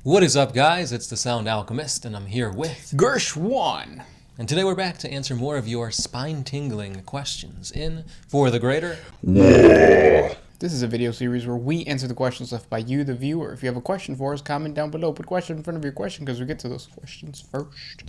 What is up, guys? It's the Sound Alchemist, and I'm here with Gersh1. And today we're back to answer more of your spine-tingling questions in For the Greater. This is a video series where we answer the questions left by you, the viewer. If you have a question for us, comment down below. Put question in front of your question because we get to those questions first.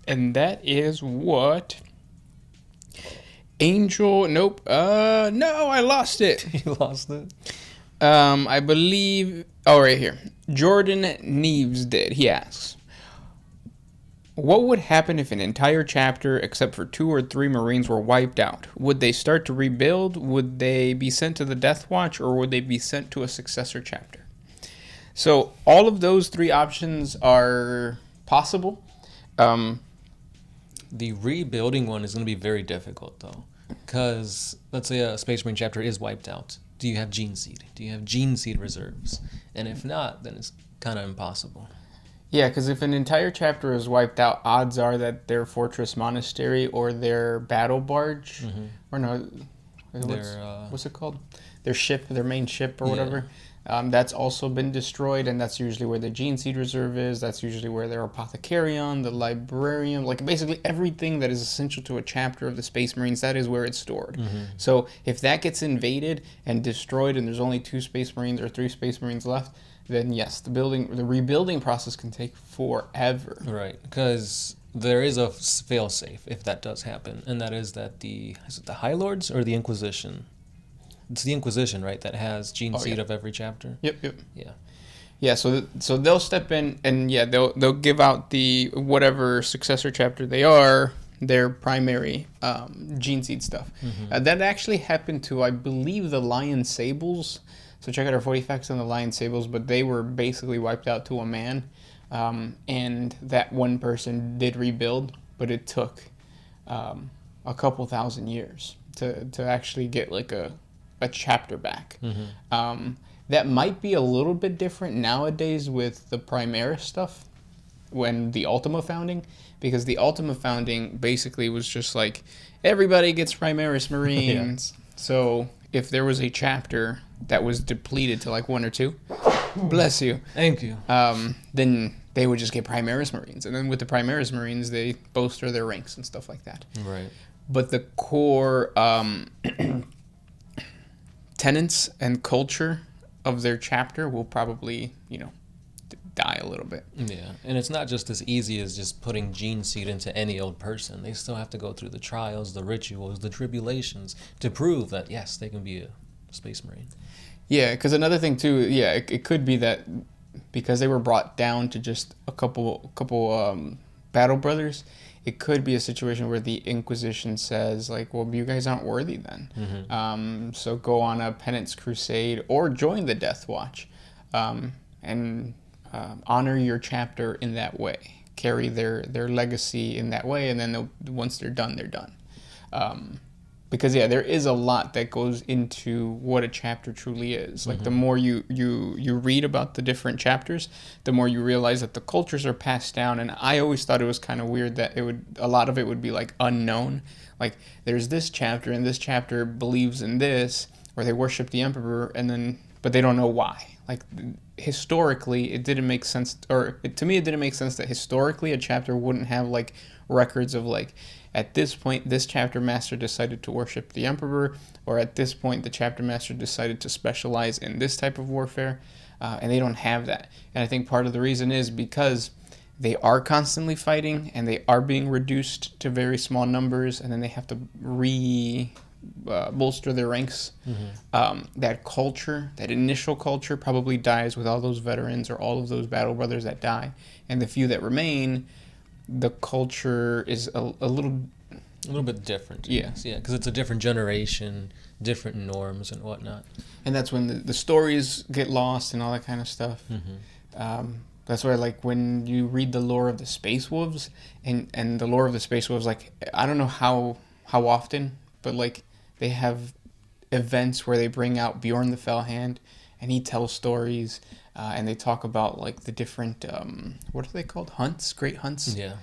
And that is what... Angel... Nope. No, I lost it. You lost it? I believe... Oh, right here. Jordan Neves did. He asks, what would happen if an entire chapter, except for 2 or 3 Marines, were wiped out? Would they start to rebuild? Would they be sent to the Death Watch? Or would they be sent to a successor chapter? So all of those 3 options are possible. The rebuilding one is going to be very difficult, though. Because, let's say a Space Marine chapter is wiped out. Do you have Gene Seed? Do you have Gene Seed reserves? And if not, then it's kind of impossible. Yeah, because if an entire chapter is wiped out, odds are that their Fortress Monastery or their Battle Barge, or no, what's it called? Their ship, their main ship or whatever, that's also been destroyed, and that's usually where the Gene Seed Reserve is. That's usually where their Apothecarion, the Librarian, like basically everything that is essential to a chapter of the Space Marines, that is where it's stored. So if that gets invaded and destroyed and there's only 2 Space Marines or 3 Space Marines left, then yes, the rebuilding process can take forever. Right, because there is a fail-safe if that does happen, and that is that is it the High Lords or the Inquisition? It's the Inquisition, right, that has Gene Seed of every chapter? Yep. Yeah. Yeah, so they'll step in and they'll give out the whatever successor chapter they are, their primary Gene Seed stuff. That actually happened to, I believe, the Lion Sables. So check out our 40 facts on the Lion Sables, but they were basically wiped out to a man. And that one person did rebuild, but it took a couple thousand years to actually get like a chapter back. That might be a little bit different nowadays with the Primaris stuff when the Ultima founding, because the Ultima founding basically was just like everybody gets Primaris Marines. So if there was a chapter that was depleted to like 1 or 2, bless you, Thank you. then they would just get Primaris Marines, and then with the Primaris Marines they bolster their ranks and stuff like that. Right. But the core tenets and culture of their chapter will probably, die a little bit. Yeah, and it's not just as easy as just putting Gene Seed into any old person. They still have to go through the trials, the rituals, the tribulations to prove that, yes, they can be a Space Marine. Yeah, because another thing too, it could be that because they were brought down to just a couple battle brothers, it could be a situation where the Inquisition says, like, well, you guys aren't worthy then. So go on a penance crusade or join the Death Watch and honor your chapter in that way. Carry their legacy in that way, and then once they're done, they're done. Because, there is a lot that goes into what a chapter truly is. Like, the more you read about the different chapters, the more you realize that the cultures are passed down. And I always thought it was kind of weird that a lot of it would be, like, unknown. Like, there's this chapter, and this chapter believes in this, or they worship the Emperor, but they don't know why. Like, historically, it didn't make sense, to me, it didn't make sense that historically a chapter wouldn't have, like, records of, like, at this point, this chapter master decided to worship the Emperor, or at this point, the chapter master decided to specialize in this type of warfare, and they don't have that. And I think part of the reason is because they are constantly fighting, and they are being reduced to very small numbers, and then they have to bolster their ranks. That culture, that initial culture, probably dies with all those veterans or all of those battle brothers that die, and the few that remain, the culture is a little bit different. Yeah, because it's a different generation, different norms and whatnot. And that's when the stories get lost and all that kind of stuff. That's why, like, when you read the lore of the Space Wolves and the lore of the Space Wolves, like, I don't know how often, but like they have events where they bring out Bjorn the Fellhand and he tells stories. And they talk about, like, the different, what are they called? Hunts? Great hunts? Yeah.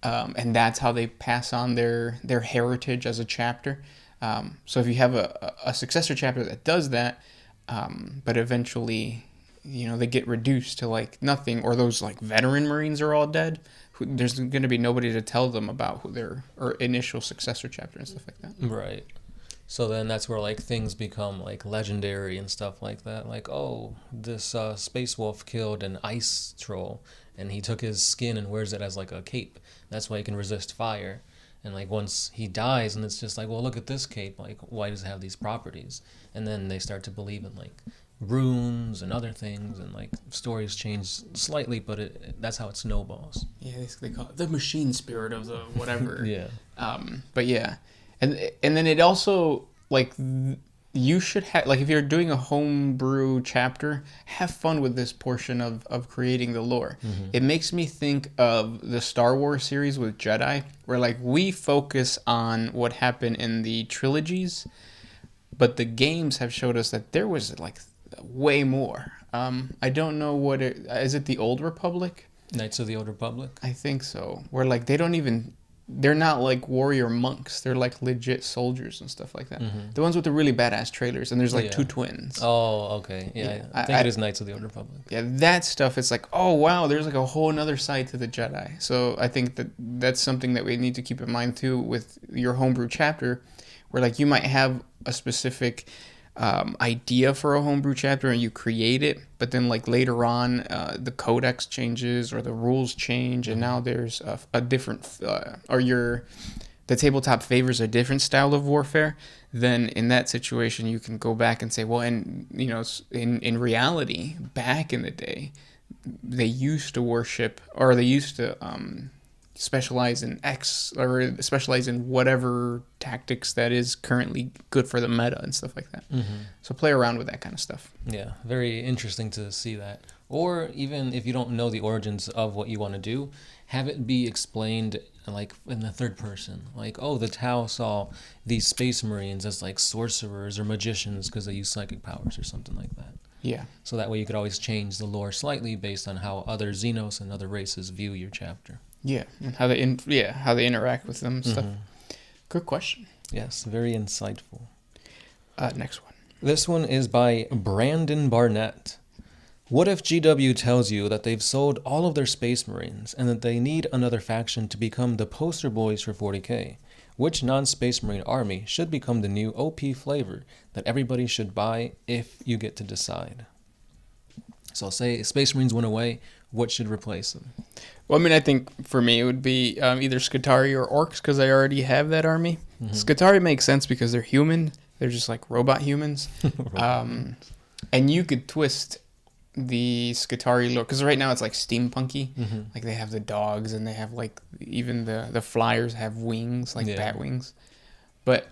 And that's how they pass on their heritage as a chapter. So if you have a successor chapter that does that, but eventually they get reduced to like nothing, or those like veteran Marines are all dead. There's going to be nobody to tell them about who their or initial successor chapter and stuff like that. Right. So then that's where like things become like legendary and stuff like that. Like, oh, this space wolf killed an ice troll, and he took his skin and wears it as like a cape. That's why he can resist fire. And like once he dies, and it's just like, well, look at this cape. Like, why does it have these properties? And then they start to believe in like runes and other things, and like stories change slightly, but that's how it snowballs. Yeah, they call it the machine spirit of the whatever. Yeah. But yeah, and then it also like you should have like if you're doing a homebrew chapter, have fun with this portion of creating the lore. Mm-hmm. It makes me think of the Star Wars series with Jedi, where like we focus on what happened in the trilogies, but the games have showed us that there was like way more. I don't know what is it the Old Republic? Knights of the Old Republic? I think so. Where like they're not like warrior monks. They're like legit soldiers and stuff like that. Mm-hmm. The ones with the really badass trailers, and there's like Yeah. two twins. Oh, okay. Yeah, I think it is Knights of the Old Republic. Yeah, that stuff. It's like, oh wow, there's like a whole another side to the Jedi. So I think that's something that we need to keep in mind too with your homebrew chapter, where like you might have a specific idea for a homebrew chapter and you create it, but then like later on the codex changes or the rules change, and now there's a different the tabletop favors a different style of warfare. Then in that situation you can go back and say, well, and in reality back in the day they used to worship, or they used to specialize in X, or specialize in whatever tactics that is currently good for the meta and stuff like that. Mm-hmm. So play around with that kind of stuff. Yeah, very interesting to see that. Or even if you don't know the origins of what you want to do, have it be explained like in the third person. Like, oh, the Tau saw these space marines as like sorcerers or magicians because they use psychic powers or something like that. Yeah. So that way you could always change the lore slightly based on how other Xenos and other races view your chapter. Yeah, and how they interact with them and stuff. Good question. Yes, very insightful. Next one. This one is by Brandon Barnett. What if GW tells you that they've sold all of their Space Marines and that they need another faction to become the poster boys for 40K? Which non-Space Marine army should become the new OP flavor that everybody should buy if you get to decide? So say Space Marines went away, what should replace them? Well, I mean, I think for me it would be either Skitarii or Orcs, because I already have that army. Mm-hmm. Skitarii makes sense because they're human. They're just like robot humans. And you could twist the Skitarii lore, because right now it's like steampunky. Mm-hmm. Like they have the dogs, and they have like even the flyers have wings, like bat wings. But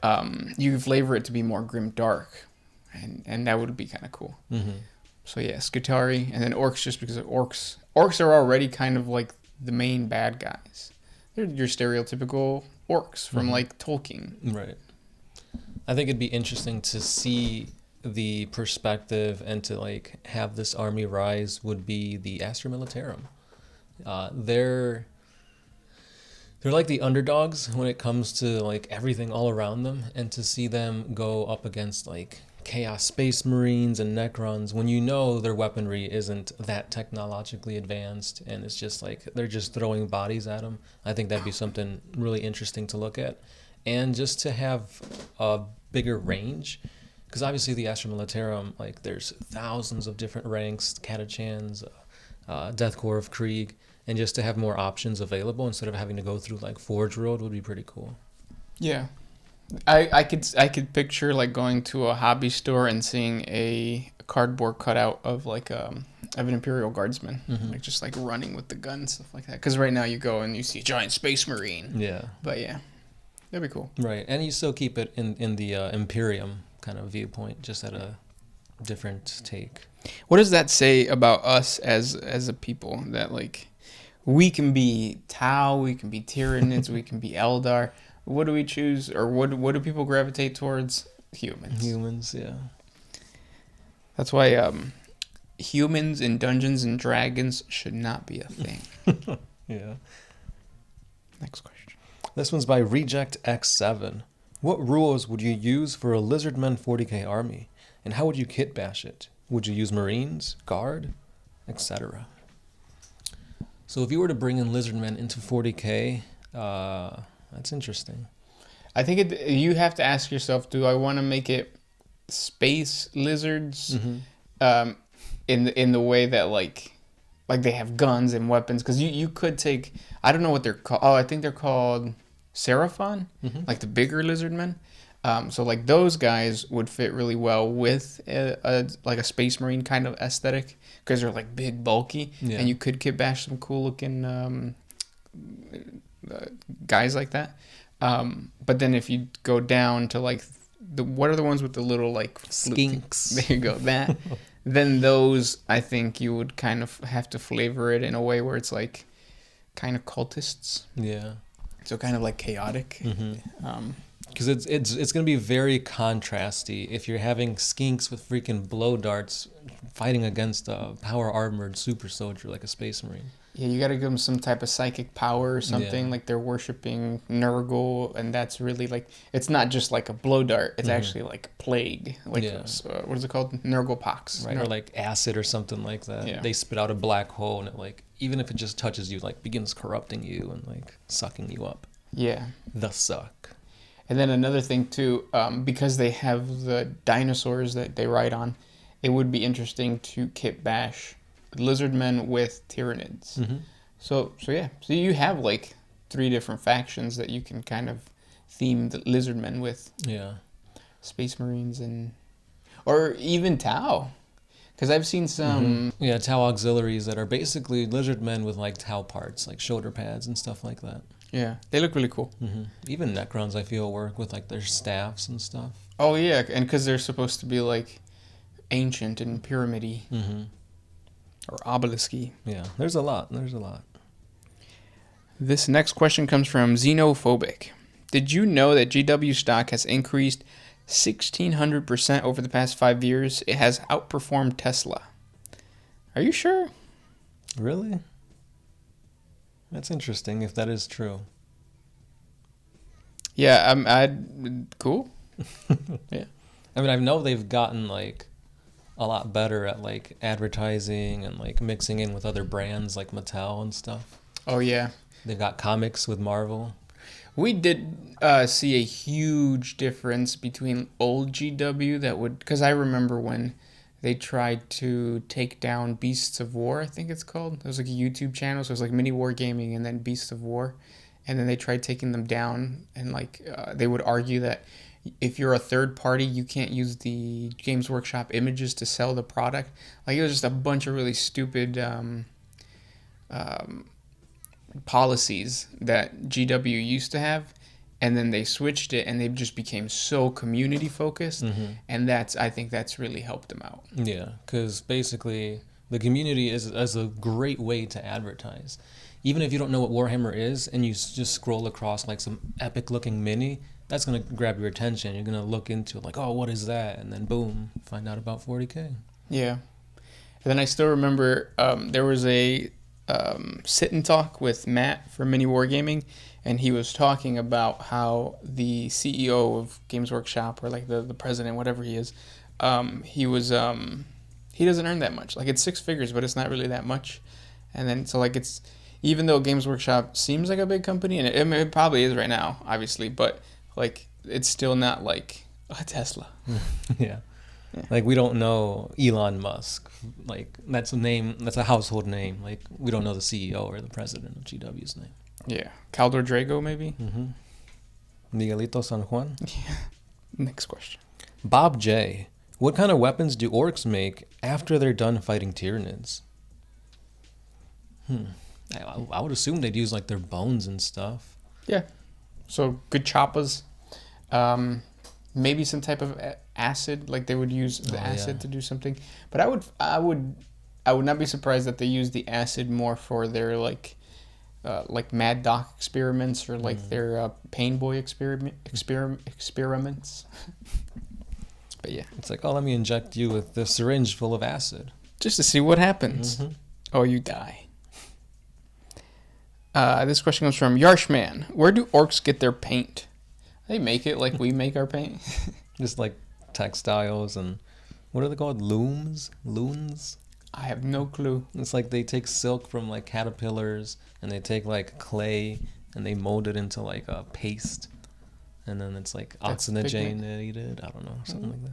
you can flavor it to be more grim dark, and that would be kind of cool. Mm-hmm. So yeah, Skitarii, and then Orcs, just because Orcs are already kind of like the main bad guys. They're your stereotypical Orcs from like Tolkien. Right. I think it'd be interesting to see the perspective and to like have this army rise would be the Astra Militarum. They're like the underdogs when it comes to like everything all around them, and to see them go up against like Chaos Space Marines and Necrons when you know their weaponry isn't that technologically advanced and it's just like they're just throwing bodies at them. I think that'd be something really interesting to look at, and just to have a bigger range, because obviously the Astra Militarum, like there's thousands of different ranks, Catachans, Death Corps of Krieg, and just to have more options available instead of having to go through like Forge World would be pretty cool. Yeah. I could picture like going to a hobby store and seeing a cardboard cutout of like of an Imperial Guardsman, like just like running with the gun and stuff like that. Because right now you go and you see a giant Space Marine. Yeah. But yeah, that'd be cool. Right, and you still keep it in the Imperium kind of viewpoint, just at a different take. What does that say about us as a people? That like we can be Tau, we can be Tyranids, we can be Eldar. What do we choose, or what do people gravitate towards? Humans. Humans, yeah. That's why humans in Dungeons and Dragons should not be a thing. Yeah. Next question. This one's by Reject X7. What rules would you use for a Lizardmen 40K army, and how would you kit bash it? Would you use Marines, Guard, etc.? So if you were to bring in Lizardmen into 40K, that's interesting. I think you have to ask yourself, do I want to make it space lizards in the way that like they have guns and weapons? Because you could take, I don't know what they're called. Oh, I think they're called Seraphon, like the bigger lizardmen. So like those guys would fit really well with like a space marine kind of aesthetic because they're like big, bulky, and you could kit bash some cool looking guys like that. But then if you go down to like what are the ones with the little like skinks? There you go. That then those I think you would kind of have to flavor it in a way where it's like kind of cultists. Yeah. So kind of like chaotic. Because it's gonna be very contrasty if you're having skinks with freaking blow darts fighting against a power armored super soldier like a space marine. Yeah, you got to give them some type of psychic power or something. Yeah. Like they're worshiping Nurgle, and that's really like it's not just like a blow dart. It's actually like plague. Like what is it called? Nurgle pox, right? Or like acid or something like that. Yeah. They spit out a black hole, and it like even if it just touches you, like begins corrupting you and like sucking you up. Yeah. The suck. And then another thing too, because they have the dinosaurs that they ride on, it would be interesting to kit bash Lizardmen with Tyranids. So yeah. So you have like 3 different factions that you can kind of theme the Lizardmen with. Yeah. Space Marines or even Tau. Because I've seen some... Yeah, Tau auxiliaries that are basically Lizardmen with like Tau parts, like shoulder pads and stuff like that. Yeah, they look really cool. Even Necrons, I feel, work with like their staffs and stuff. Oh yeah, and because they're supposed to be like ancient and pyramid-y. Or obelisk-y. Yeah, there's a lot. This next question comes from Xenophobic. Did you know that GW stock has increased 1,600% over the past 5 years? It has outperformed Tesla. Are you sure? Really? That's interesting if that is true. Yeah, cool. Yeah. I mean, I know they've gotten like a lot better at like advertising and like mixing in with other brands like Mattel and stuff. Oh yeah. They've got comics with Marvel. We did see a huge difference between old GW because I remember when they tried to take down Beasts of War, I think it's called. It was like a YouTube channel, so it was like Mini War Gaming and then Beasts of War. And then they tried taking them down, and like they would argue that if you're a third party, you can't use the Games Workshop images to sell the product. Like it was just a bunch of really stupid policies that GW used to have, and then they switched it, and they just became so community focused, and I think that's really helped them out. Yeah, because basically the community is a great way to advertise. Even if you don't know what Warhammer is, and you just scroll across like some epic looking mini, that's gonna grab your attention. You're gonna look into it, like, oh, what is that? And then boom, find out about 40K. Yeah, and then I still remember there was a sit and talk with Matt from Mini Wargaming, and he was talking about how the CEO of Games Workshop, or like the president, whatever he is, he doesn't earn that much. Like it's 6 figures, but it's not really that much. And then so like it's, even though Games Workshop seems like a big company, and it probably is right now, obviously, but like it's still not like a Tesla. Yeah. Like we don't know Elon Musk. Like that's a household name. Like we don't know the CEO or the president of GW's name. Yeah. Caldor Drago, maybe? Miguelito San Juan. Yeah. Next question. Bob J. What kind of weapons do orcs make after they're done fighting Tyranids? I would assume they'd use like their bones and stuff. Yeah. So good choppas. Maybe some type of acid, like they would use the acid to do something. But I would not be surprised that they use the acid more for their like Mad Doc experiments, or like their Pain Boy experiments. But yeah, it's like, oh, let me inject you with the syringe full of acid, just to see what happens. Oh, you die. This question comes from Yarshman. Where do orcs get their paint? They make it like we make our paint. Just like textiles and What are they called? Loons? I have no clue. It's like they take silk from like caterpillars and they take like clay and they mold it into like a paste. And then it's like That's oxygenated. I don't know, something like that.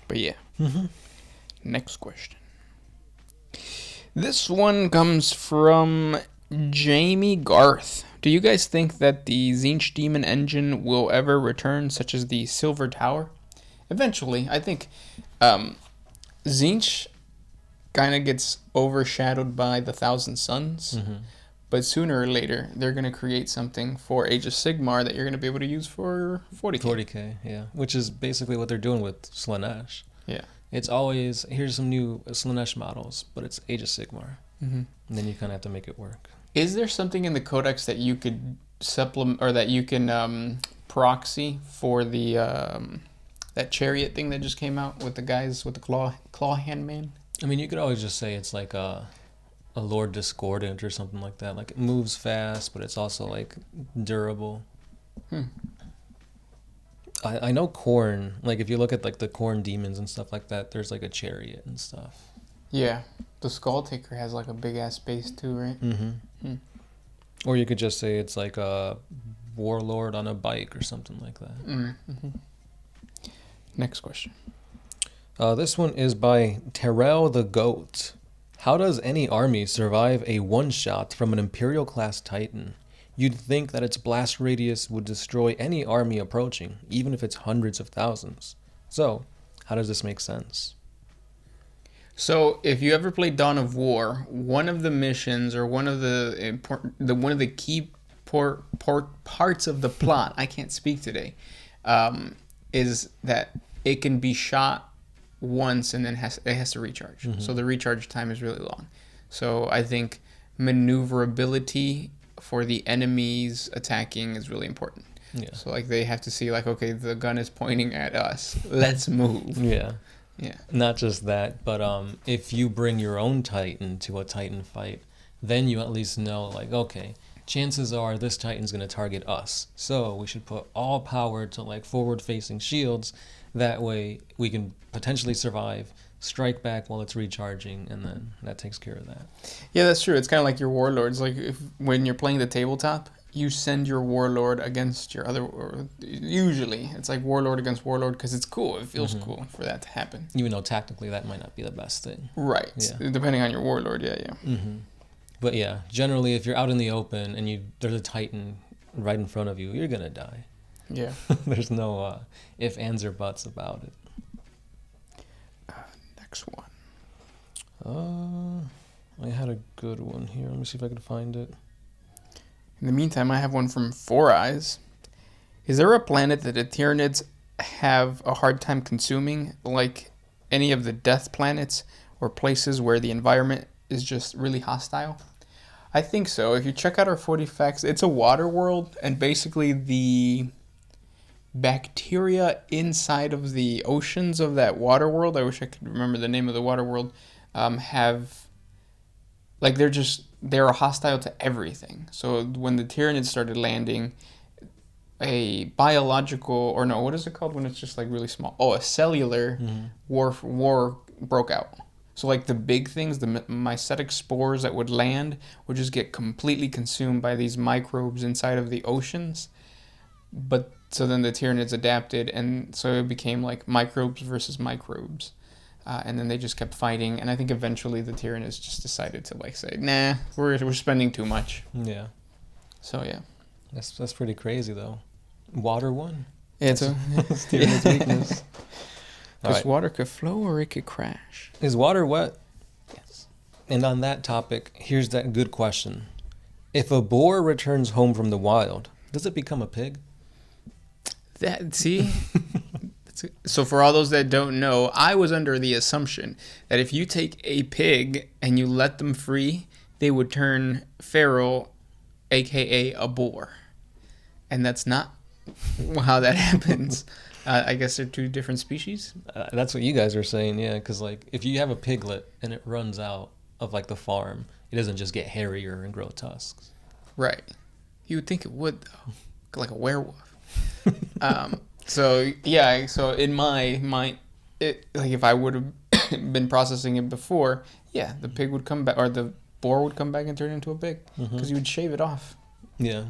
But yeah. Next question. This one comes from Jamie Garth. Do you guys think that the Zinc Demon engine will ever return, such as the Silver Tower? Eventually. I think Zinc kind of gets overshadowed by the Thousand Suns. But sooner or later, they're going to create something for Age of Sigmar that you're going to be able to use for 40K. 40K, yeah. Which is basically what they're doing with Slanesh. Yeah. It's always, here's some new Slanesh models, but it's Age of Sigmar. And then you kind of have to make it work. Is there something in the codex that you could supplement, or that you can proxy for the that chariot thing that just came out with the guys with the claw hand man? I mean, you could always just say it's like a Lord Discordant or something like that. Like, it moves fast, but it's also like durable. I know Khorne, like if you look at like the Khorne demons and stuff like that, there's like a chariot and stuff. Yeah, the Skull Taker has like a big ass base too, right? Or you could just say it's like a warlord on a bike or something like that. Next question. This one is by Terrell the Goat. How does any army survive a one-shot from an Imperial class Titan? You'd think that its blast radius would destroy any army approaching, even if it's hundreds of thousands. So, how does this make sense? So, if you ever played Dawn of War, one of the missions, or one of the key parts of the plot, I can't speak today, is that it can be shot once and then it has to recharge. So the recharge time is really long. So I think maneuverability for the enemies attacking is really important. Yeah. So like they have to see like, okay, the gun is pointing at us. Let's move. Yeah. Yeah. Not just that, but if you bring your own Titan to a Titan fight, then you at least know, like, okay, chances are this Titan's going to target us. So we should put all power to like forward-facing shields. That way we can potentially survive, strike back while it's recharging, and then that takes care of that. Yeah, that's true. It's kind of like your warlords. Like when you're playing the tabletop, you send your warlord against your other. Or usually, it's like warlord against warlord because it's cool. It feels cool for that to happen. Even though tactically that might not be the best thing. Right. Yeah. Depending on your warlord. Yeah. But yeah, generally, if you're out in the open and there's a Titan right in front of you, you're gonna die. Yeah. There's no ifs, ands, or buts about it. Next one. I had a good one here. Let me see if I can find it. In the meantime, I have one from Four Eyes. Is there a planet that the Tyranids have a hard time consuming, like any of the death planets or places where the environment is just really hostile? I think so. If you check out our 40 facts, it's a water world, and basically the bacteria inside of the oceans of that water world, I wish I could remember the name of the water world, have, like, they're hostile to everything. So when the Tyranids started landing, a biological, or no, what is it called when it's just like really small? Oh, a cellular war broke out. So like the big things, the mycetic spores that would land would just get completely consumed by these microbes inside of the oceans. But so then the Tyranids adapted, and so it became like microbes versus microbes. And then they just kept fighting, and I think eventually the Tyranids just decided to like say, nah, we're spending too much. Yeah. So yeah. That's pretty crazy though. Water won. It's Tyranids' weakness. Because Right. water could flow or it could crash. Is water wet? Yes. And on that topic, here's that good question. If a boar returns home from the wild, does it become a pig? See? So for all those that don't know, I was under the assumption that if you take a pig and you let them free, they would turn feral, aka a boar. And that's not how that happens. I guess they're two different species. That's what you guys are saying, yeah. Because like, if you have a piglet and it runs out of like the farm, it doesn't just get hairier and grow tusks. Right. You would think it would, though. Like a werewolf. So yeah, so in my mind, like if I would have been processing it before, yeah, the pig would come back, or the boar would come back and turn into a pig because you would shave it off. Yeah.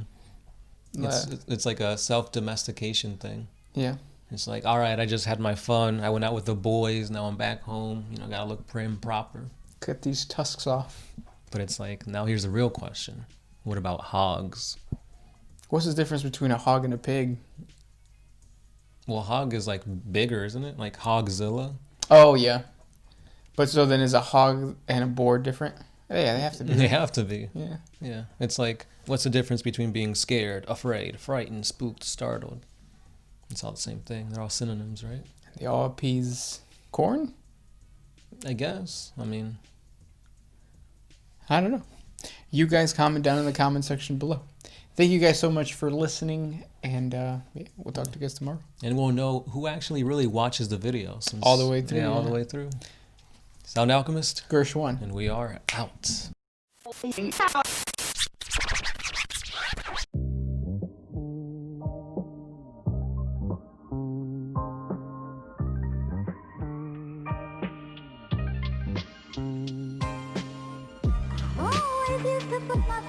It's like a self-domestication thing. Yeah. It's like, all right, I just had my fun. I went out with the boys. Now I'm back home. You know, gotta look prim, proper. Cut these tusks off. But it's like, now here's the real question. What about hogs? What's the difference between a hog and a pig? Well, hog is like bigger, isn't it? Like Hogzilla. Oh yeah. But so then is a hog and a boar different? Yeah, they have to be. They have to be. Yeah. Yeah. It's like, what's the difference between being scared, afraid, frightened, spooked, startled? It's all the same thing. They're all synonyms, right? They all appease corn? I guess. I mean, I don't know. You guys comment down in the comment section below. Thank you guys so much for listening, and yeah, we'll talk to you guys tomorrow. and we'll know who actually really watches the video. Since, All the way through, Yeah, all the yeah. way through. Sound Alchemist, Gersh1. and we are out. Oh, I did put my